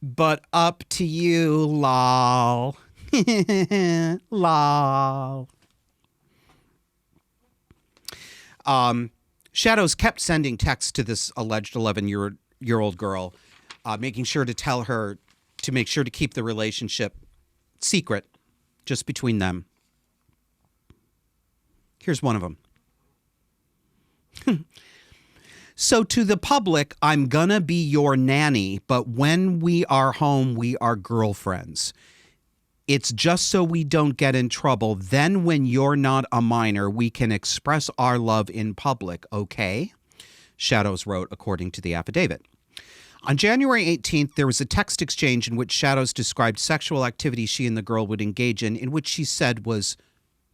but up to you, lol. Lol. Shadows kept sending texts to this alleged 11-year-old girl, making sure to tell her to make sure to keep the relationship secret, just between them. Here's one of them. So to the public, I'm gonna be your nanny, but when we are home, we are girlfriends. It's just so we don't get in trouble. Then when you're not a minor, we can express our love in public, okay? Shadows wrote, according to the affidavit. On January 18th, there was a text exchange in which Shadows described sexual activity she and the girl would engage in which she said was,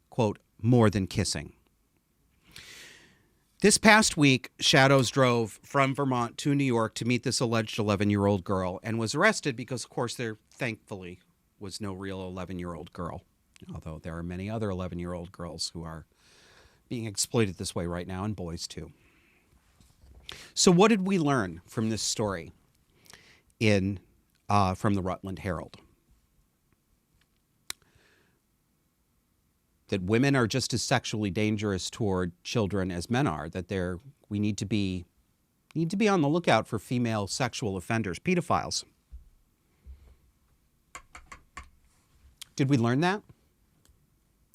quote, more than kissing. This past week, Shadows drove from Vermont to New York to meet this alleged 11-year-old girl and was arrested because, of course, there thankfully was no real 11-year-old girl, although there are many other 11-year-old girls who are being exploited this way right now, and boys too. So what did we learn from this story from the Rutland Herald? That women are just as sexually dangerous toward children as men are, that they're We need to be on the lookout for female sexual offenders, pedophiles. Did we learn that?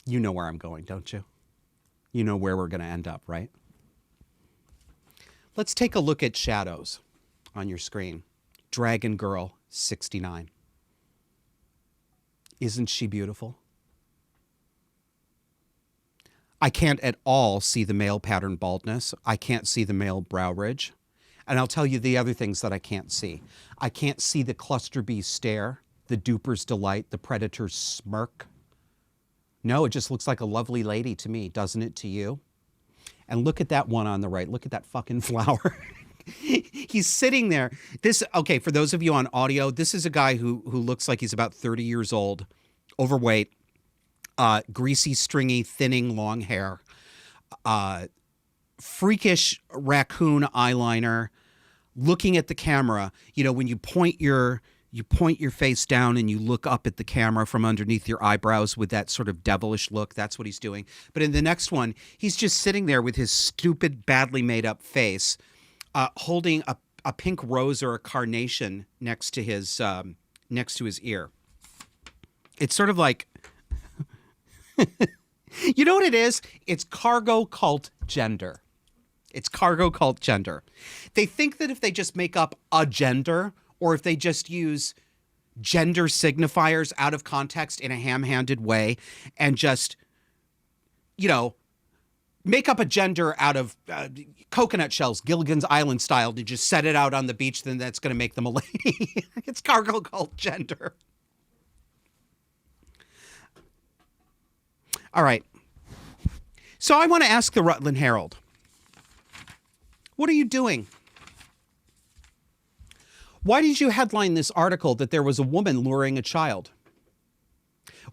You know where I'm going, don't you? You know where we're going to end up, right? Let's take a look at shadows on your screen. Dragon Girl 69. Isn't she beautiful? I can't at all see the male pattern baldness. I can't see the male brow ridge. And I'll tell you the other things that I can't see. I can't see the cluster bee stare, the duper's delight, the predator's smirk. No, it just looks like a lovely lady to me, doesn't it to you? And look at that one on the right. Look at that fucking flower. He's sitting there. Okay, for those of you on audio, this is a guy who looks like he's about 30 years old, overweight, greasy, stringy, thinning, long hair, freakish raccoon eyeliner, looking at the camera. You know, when you point your face down and you look up at the camera from underneath your eyebrows with that sort of devilish look, that's what he's doing. But in the next one, he's just sitting there with his stupid, badly made up face, holding a pink rose or a carnation next to his ear. It's sort of like, you know what it is? It's cargo cult gender. It's cargo cult gender. They think that if they just make up a gender, or if they just use gender signifiers out of context in a ham-handed way and just, you know, make up a gender out of coconut shells, Gilligan's Island style, to just set it out on the beach, then that's going to make them a lady. It's cargo cult gender. All right. So I want to ask the Rutland Herald, what are you doing? Why did you headline this article that there was a woman luring a child?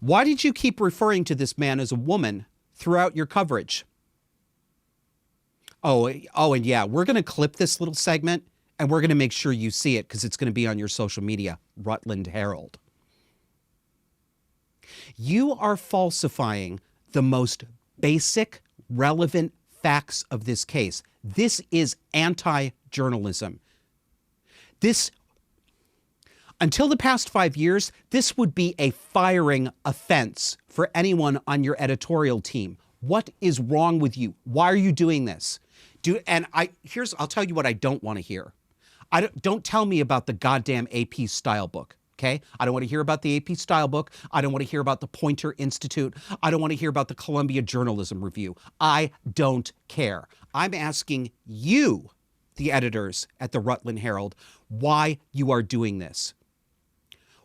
Why did you keep referring to this man as a woman throughout your coverage? Oh, and yeah, we're going to clip this little segment and we're going to make sure you see it because it's going to be on your social media, Rutland Herald. You are falsifying the most basic, relevant facts of this case. This is anti-journalism. Until the past 5 years, this would be a firing offense for anyone on your editorial team. What is wrong with you? Why are you doing this? I'll tell you what I don't want to hear. Don't tell me about the goddamn AP style book. Okay? I don't want to hear about the AP style book. I don't want to hear about the Poynter Institute. I don't want to hear about the Columbia Journalism Review. I don't care. I'm asking you, the editors at the Rutland Herald, why you are doing this.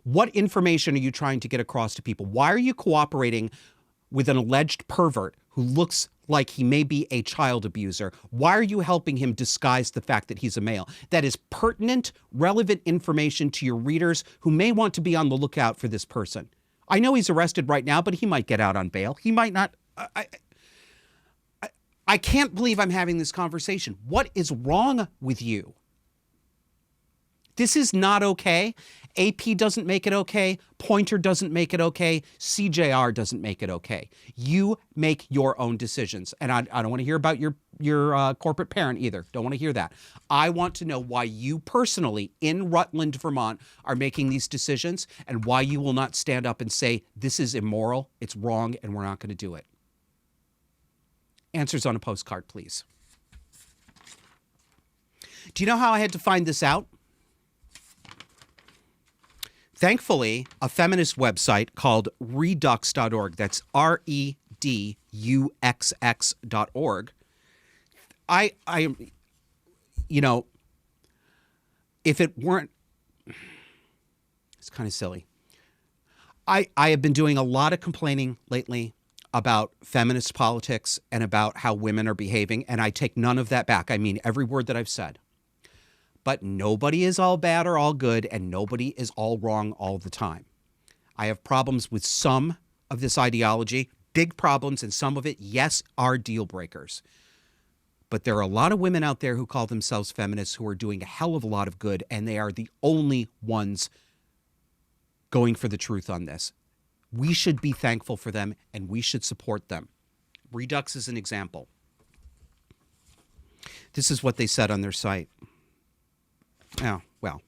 What information are you trying to get across to people? Why are you cooperating with an alleged pervert who looks like he may be a child abuser? Why are you helping him disguise the fact that he's a male? That is pertinent, relevant information to your readers who may want to be on the lookout for this person. I know he's arrested right now, but he might get out on bail. He might not. I can't believe I'm having this conversation. What is wrong with you? This is not okay. AP doesn't make it okay. Poynter doesn't make it okay. CJR doesn't make it okay. You make your own decisions. And I don't want to hear about your corporate parent either. Don't want to hear that. I want to know why you personally in Rutland, Vermont, are making these decisions and why you will not stand up and say, this is immoral, it's wrong, and we're not going to do it. Answers on a postcard, please. Do you know how I had to find this out? Thankfully, a feminist website called redux.org, that's REDUXX.org. If it weren't, it's kind of silly. I have been doing a lot of complaining lately about feminist politics and about how women are behaving, and I take none of that back. I mean every word that I've said. But nobody is all bad or all good, and nobody is all wrong all the time. I have problems with some of this ideology, big problems, and some of it, yes, are deal breakers. But there are a lot of women out there who call themselves feminists who are doing a hell of a lot of good, and they are the only ones going for the truth on this. We should be thankful for them, and we should support them. Redux is an example. This is what they said on their site. Oh, well.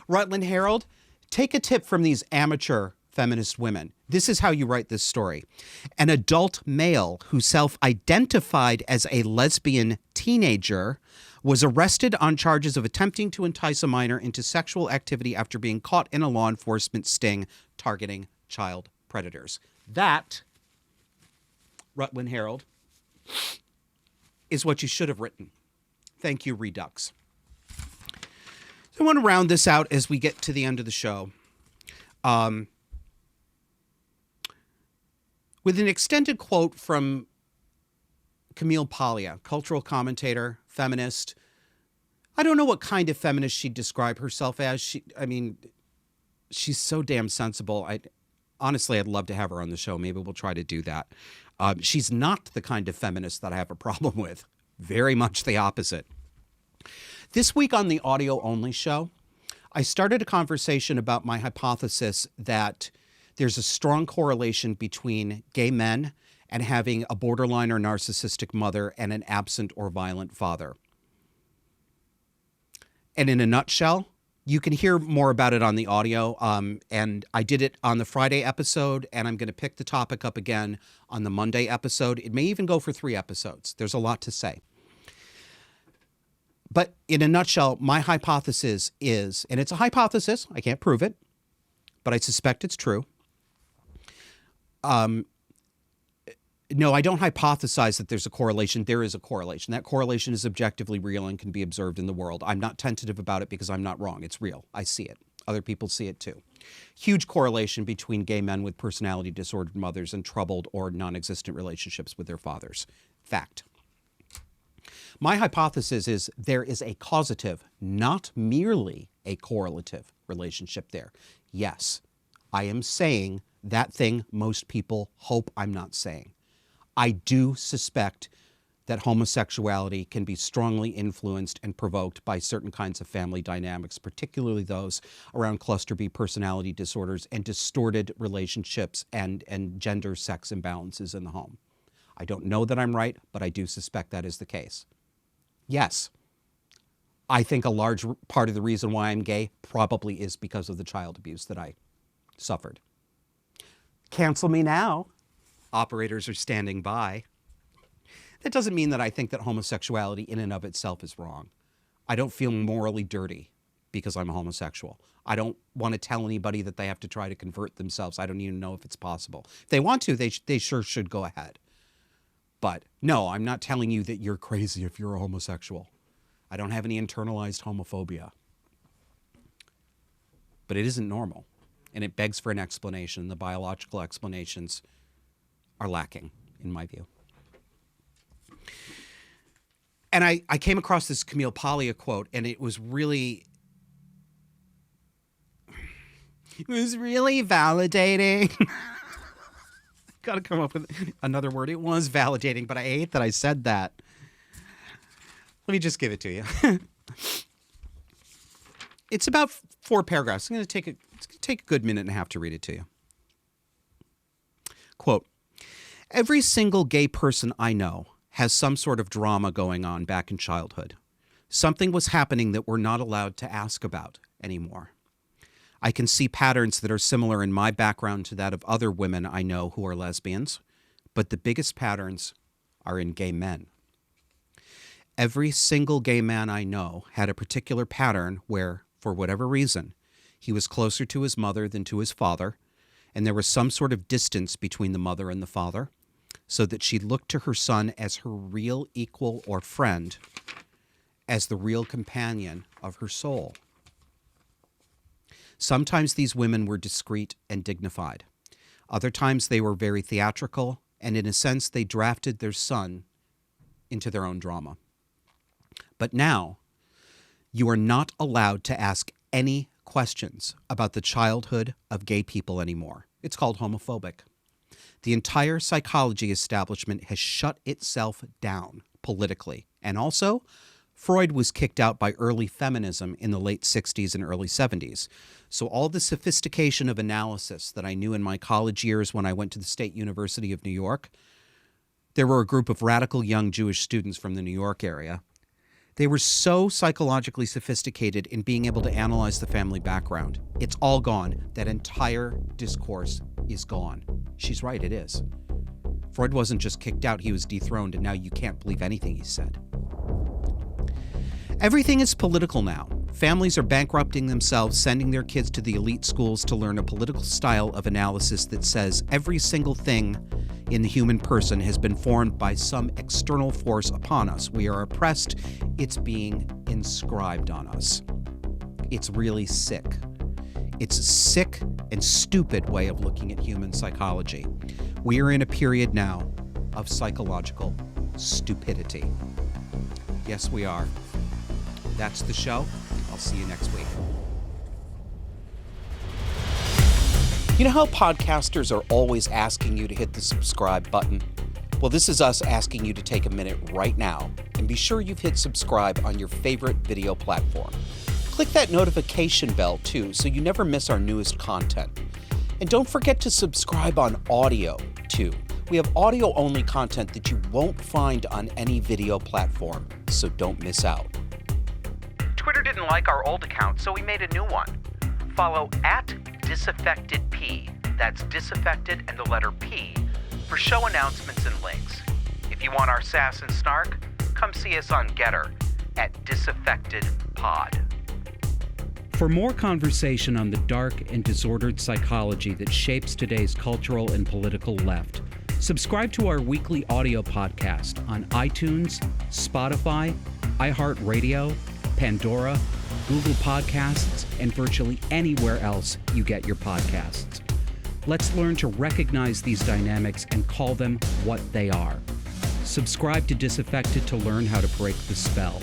Rutland Herald, take a tip from these amateur feminist women. This is how you write this story. An adult male who self-identified as a lesbian teenager was arrested on charges of attempting to entice a minor into sexual activity after being caught in a law enforcement sting targeting child predators. That, Rutland Herald, is what you should have written. Thank you, Redux. So I want to round this out as we get to the end of the show. With an extended quote from Camille Paglia, cultural commentator, feminist. I don't know what kind of feminist she'd describe herself as. She's so damn sensible. Honestly, I'd love to have her on the show. Maybe we'll try to do that. She's not the kind of feminist that I have a problem with. Very much the opposite. This week on the audio-only show, I started a conversation about my hypothesis that there's a strong correlation between gay men and having a borderline or narcissistic mother and an absent or violent father. And in a nutshell, you can hear more about it on the audio. And I did it on the Friday episode, and I'm going to pick the topic up again on the Monday episode. It may even go for 3 episodes. There's a lot to say. But in a nutshell, my hypothesis is, and it's a hypothesis, I can't prove it, but I suspect it's true. No, I don't hypothesize that there's a correlation. There is a correlation. That correlation is objectively real and can be observed in the world. I'm not tentative about it because I'm not wrong. It's real. I see it. Other people see it too. Huge correlation between gay men with personality disordered mothers and troubled or non-existent relationships with their fathers. Fact. My hypothesis is there is a causative, not merely a correlative relationship there. Yes, I am saying that thing most people hope I'm not saying. I do suspect that homosexuality can be strongly influenced and provoked by certain kinds of family dynamics, particularly those around cluster B personality disorders and distorted relationships and gender sex imbalances in the home. I don't know that I'm right, but I do suspect that is the case. Yes, I think a large part of the reason why I'm gay probably is because of the child abuse that I suffered. Cancel me now. Operators are standing by. That doesn't mean that I think that homosexuality in and of itself is wrong. I don't feel morally dirty because I'm a homosexual. I don't want to tell anybody that they have to try to convert themselves. I don't even know if it's possible. If they want to, they sure should go ahead. But no, I'm not telling you that you're crazy if you're a homosexual. I don't have any internalized homophobia. But it isn't normal, and it begs for an explanation. The biological explanations are lacking, in my view. And I came across this Camille Paglia quote, and it was really validating. Got to come up with another word. It was validating, but I hate that I said that. Let me just give it to you. It's about 4 paragraphs. It's going to take a good minute and a half to read it to you. Quote, every single gay person I know has some sort of drama going on back in childhood. Something was happening that we're not allowed to ask about anymore. I can see patterns that are similar in my background to that of other women I know who are lesbians, but the biggest patterns are in gay men. Every single gay man I know had a particular pattern where, for whatever reason, he was closer to his mother than to his father, and there was some sort of distance between the mother and the father, so that she looked to her son as her real equal or friend, as the real companion of her soul. Sometimes these women were discreet and dignified. Other times they were very theatrical, and in a sense they drafted their son into their own drama. But now, you are not allowed to ask any questions about the childhood of gay people anymore. It's called homophobic. The entire psychology establishment has shut itself down politically. And also, Freud was kicked out by early feminism in the late 60s and early 70s. So all the sophistication of analysis that I knew in my college years when I went to the State University of New York There were a group of radical young Jewish students from the New York area. They were so psychologically sophisticated in being able to analyze the family background. It's all gone. That entire discourse is gone. She's right, it is. Freud wasn't just kicked out, he was dethroned, and now you can't believe anything he said. Everything is political now. Families are bankrupting themselves, sending their kids to the elite schools to learn a political style of analysis that says every single thing in the human person has been formed by some external force upon us. We are oppressed. It's being inscribed on us. It's really sick. It's a sick and stupid way of looking at human psychology. We are in a period now of psychological stupidity. Yes, we are. That's the show. I'll see you next week. You know how podcasters are always asking you to hit the subscribe button? Well, this is us asking you to take a minute right now and be sure you've hit subscribe on your favorite video platform. Click that notification bell too so you never miss our newest content. And don't forget to subscribe on audio too. We have audio-only content that you won't find on any video platform, so don't miss out. Twitter didn't like our old account, so we made a new one. Follow @disaffectedp, that's disaffected and the letter P, for show announcements and links. If you want our sass and snark, come see us on Getter @disaffectedpod. For more conversation on the dark and disordered psychology that shapes today's cultural and political left, subscribe to our weekly audio podcast on iTunes, Spotify, iHeartRadio, Pandora, Google Podcasts, and virtually anywhere else you get your podcasts. Let's learn to recognize these dynamics and call them what they are. Subscribe to Disaffected to learn how to break the spell.